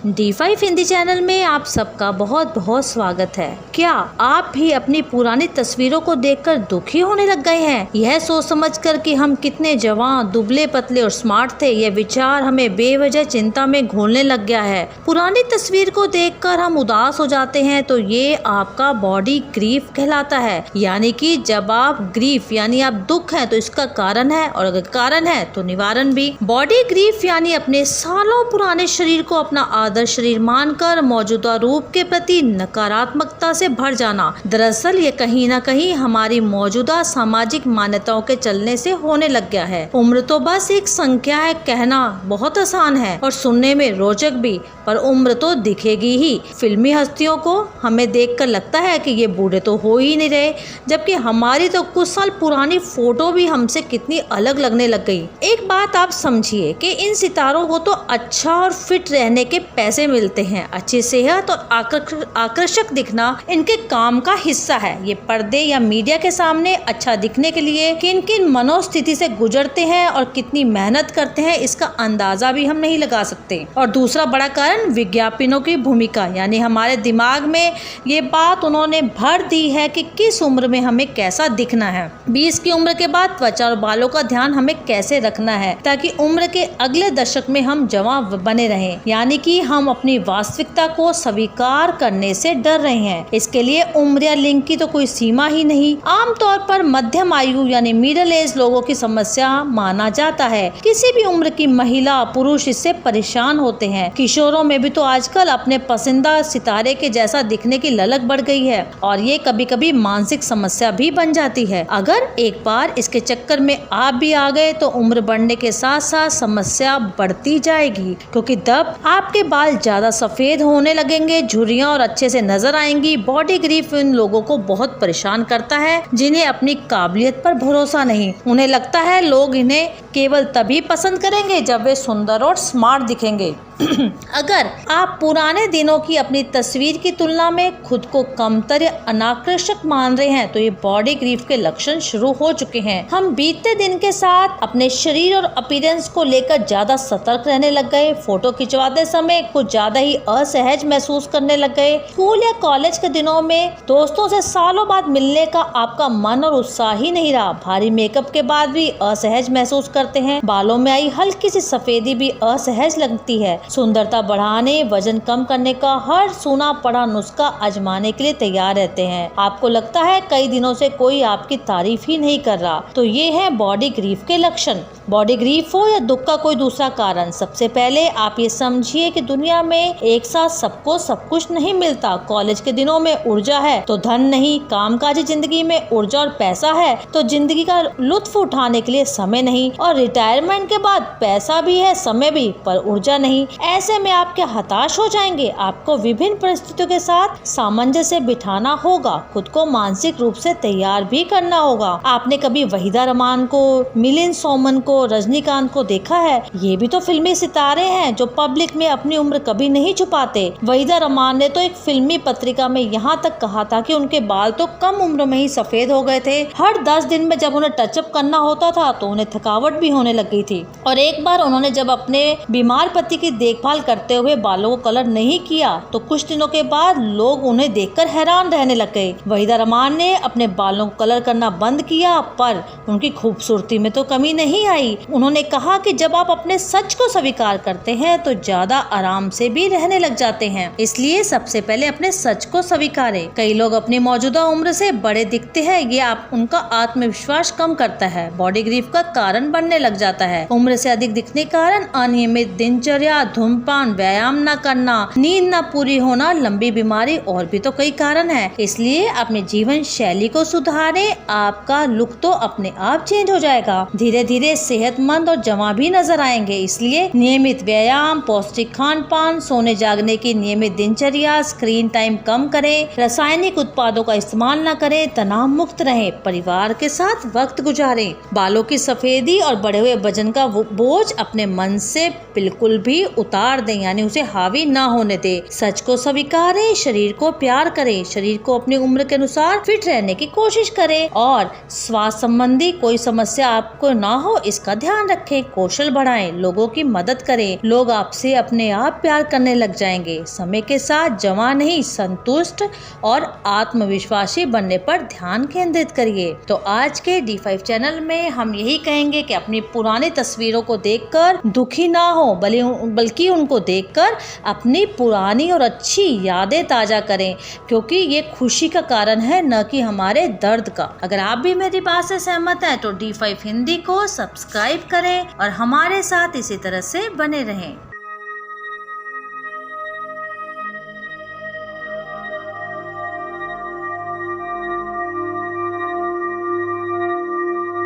D5 Hindi channel में आप सबका बहुत बहुत स्वागत है। क्या आप भी अपनी पुरानी तस्वीरों को देखकर दुखी होने लग गए हैं? यह सोच समझकर कि हम कितने जवान, दुबले पतले और स्मार्ट थे, यह विचार हमें बेवजह चिंता में घोलने लग गया है। पुरानी तस्वीर को देखकर हम उदास हो जाते हैं तो ये आपका बॉडी ग्रीफ कहलाता है। यानी कि जब आप ग्रीफ यानी आप दुख है तो इसका कारण है, और अगर कारण है तो निवारण भी। बॉडी ग्रीफ यानी अपने सालों पुराने शरीर को अपना आदर्श शरीर मानकर मौजूदा रूप के प्रति नकारात्मकता से भर जाना। दरअसल ये कहीं न कहीं हमारी मौजूदा सामाजिक मान्यताओं के चलने से होने लग गया है। उम्र तो बस एक संख्या है, कहना बहुत आसान है और सुनने में रोचक भी, पर उम्र तो दिखेगी ही। फिल्मी हस्तियों को हमें देखकर लगता है कि ये बूढ़े तो हो ही नहीं रहे, जबकि हमारी तो कुछ साल पुरानी फोटो भी हमसे कितनी अलग लगने लग गई। एक बात आप समझिए कि इन सितारों को तो अच्छा और फिट रहने के पैसे मिलते हैं। अच्छी सेहत और आकर्षक दिखना इनके काम का हिस्सा है। ये पर्दे या मीडिया के सामने अच्छा दिखने के लिए किन किन मनोस्थिति से गुजरते हैं और कितनी मेहनत करते हैं, इसका अंदाजा भी हम नहीं लगा सकते। और दूसरा बड़ा कारण विज्ञापनों की भूमिका, यानी हमारे दिमाग में ये बात उन्होंने भर दी है कि किस उम्र में हमें कैसा दिखना है। 20 की उम्र के बाद त्वचा और बालों का ध्यान हमें कैसे रखना है ताकि उम्र के अगले दशक में हम जवान बने रहें। यानी कि हम अपनी वास्तविकता को स्वीकार करने से डर रहे हैं। इसके लिए उम्र या लिंग की तो कोई सीमा ही नहीं। आमतौर पर मध्यम आयु यानी मिडिल एज लोगों की समस्या माना जाता है। किसी भी उम्र की महिला पुरुष इससे परेशान होते हैं। किशोरों में भी तो आजकल अपने पसंदीदा सितारे के जैसा दिखने की ललक बढ़ गई है और ये कभी कभी मानसिक समस्या भी बन जाती है। अगर एक बार इसके चक्कर में आप भी आ गए तो उम्र बढ़ने के साथ साथ समस्या बढ़ती जाएगी, क्योंकि तब आपके बाल ज्यादा सफेद होने लगेंगे, झुर्रियां और अच्छे से नजर आएंगी। बॉडी ग्रीफ इन लोगों को बहुत परेशान करता है जिन्हें अपनी काबिलियत पर भरोसा नहीं। उन्हें लगता है लोग इन्हें केवल तभी पसंद करेंगे जब वे सुंदर और स्मार्ट दिखेंगे। अगर आप पुराने दिनों की अपनी तस्वीर की तुलना में खुद को कमतर या अनाकर्षक मान रहे हैं तो ये बॉडी ग्रीफ के लक्षण शुरू हो चुके हैं। हम बीतते दिन के साथ अपने शरीर और अपीयरेंस को लेकर ज्यादा सतर्क रहने लग गए। फोटो खिंचवाते समय कुछ ज्यादा ही असहज महसूस करने लग गए। स्कूल या कॉलेज के दिनों में दोस्तों से सालों बाद मिलने का आपका मन और उत्साह ही नहीं रहा। भारी मेकअप के बाद भी असहज महसूस करते हैं। बालों में आई हल्की सी सफेदी भी असहज लगती है। सुंदरता बढ़ाने, वजन कम करने का हर सुना पड़ा नुस्खा आजमाने के लिए तैयार रहते हैं। आपको लगता है कई दिनों से कोई आपकी तारीफ ही नहीं कर रहा, तो ये है बॉडी ग्रीफ के लक्षण। बॉडी ग्रीफ हो या दुख का कोई दूसरा कारण, सबसे पहले आप ये समझिए कि दुनिया में एक साथ सबको सब कुछ नहीं मिलता। कॉलेज के दिनों में ऊर्जा है तो धन नहीं, कामकाजी जिंदगी में ऊर्जा और पैसा है तो जिंदगी का लुत्फ उठाने के लिए समय नहीं, और रिटायरमेंट के बाद पैसा भी है, समय भी, पर ऊर्जा नहीं। ऐसे में आप क्या हताश हो जाएंगे? आपको विभिन्न परिस्थितियों के साथ सामंजस्य बिठाना होगा, खुद को मानसिक रूप से तैयार भी करना होगा। आपने कभी वहीदा रहमान को, मिलिंद सोमन को, रजनीकांत को देखा है? ये भी तो फिल्मी सितारे हैं जो पब्लिक में अपनी उम्र कभी नहीं छुपाते। वहीदा रहमान ने तो एक फिल्मी पत्रिका में यहाँ तक कहा था कि उनके बाल तो कम उम्र में ही सफेद हो गए थे। हर 10 दिन में जब उन्हें टचअप करना होता था तो उन्हें थकावट भी होने लग गई थी। और एक बार उन्होंने जब अपने बीमार पति की देखभाल करते हुए बालों को कलर नहीं किया तो कुछ दिनों के बाद लोग उन्हें देखकर हैरान रहने लग गए। वहीदा रहमान ने अपने बालों को कलर करना बंद किया पर उनकी खूबसूरती में तो कमी नहीं आई। उन्होंने कहा कि जब आप अपने सच को स्वीकार करते हैं तो ज्यादा आराम से भी रहने लग जाते हैं। इसलिए सबसे पहले अपने सच को स्वीकारें। कई लोग अपनी मौजूदा उम्र से बड़े दिखते हैं, ये आप उनका आत्मविश्वास कम करता है, बॉडी ग्रीफ का कारण बनने लग जाता है। उम्र से अधिक दिखने कारण अनियमित दिनचर्या, धूम्रपान, व्यायाम न करना, नींद न पूरी होना, लंबी बीमारी और भी तो कई कारण है। इसलिए अपने जीवन शैली को सुधारें, आपका लुक तो अपने आप चेंज हो जाएगा। धीरे धीरे सेहतमंद और जवां भी नजर आएंगे। इसलिए नियमित व्यायाम, पौष्टिक खान पान, सोने जागने की नियमित दिनचर्या, स्क्रीन टाइम कम करें, रासायनिक उत्पादों का इस्तेमाल न करें, तनाव मुक्त रहें, परिवार के साथ वक्त गुजारें। बालों की सफेदी और और बढ़े हुए वजन का बोझ अपने मन से बिल्कुल भी उतार दें, यानी उसे हावी ना होने दे। सच को स्वीकारें, शरीर को प्यार करें, शरीर को अपनी उम्र के अनुसार फिट रहने की कोशिश करें और स्वास्थ्य संबंधी कोई समस्या आपको ना हो इसका ध्यान रखें। कौशल बढ़ाएं, लोगों की मदद करें, लोग आपसे अपने आप प्यार करने लग जाएंगे। समय के साथ जवान नहीं, संतुष्ट और आत्मविश्वासी बनने पर ध्यान केंद्रित करिए। तो आज के D5 चैनल में हम यही कहेंगे कि अपनी पुरानी तस्वीरों को देखकर दुखी ना हो, बल्कि उनको देखकर अपनी पुरानी और अच्छी यादें ताजा करें, क्योंकि ये खुशी का कारण है, न कि हमारे दर्द का। अगर आप भी मेरी बात से सहमत हैं तो D5 हिंदी को सब्सक्राइब करें और हमारे साथ इसी तरह से बने रहें।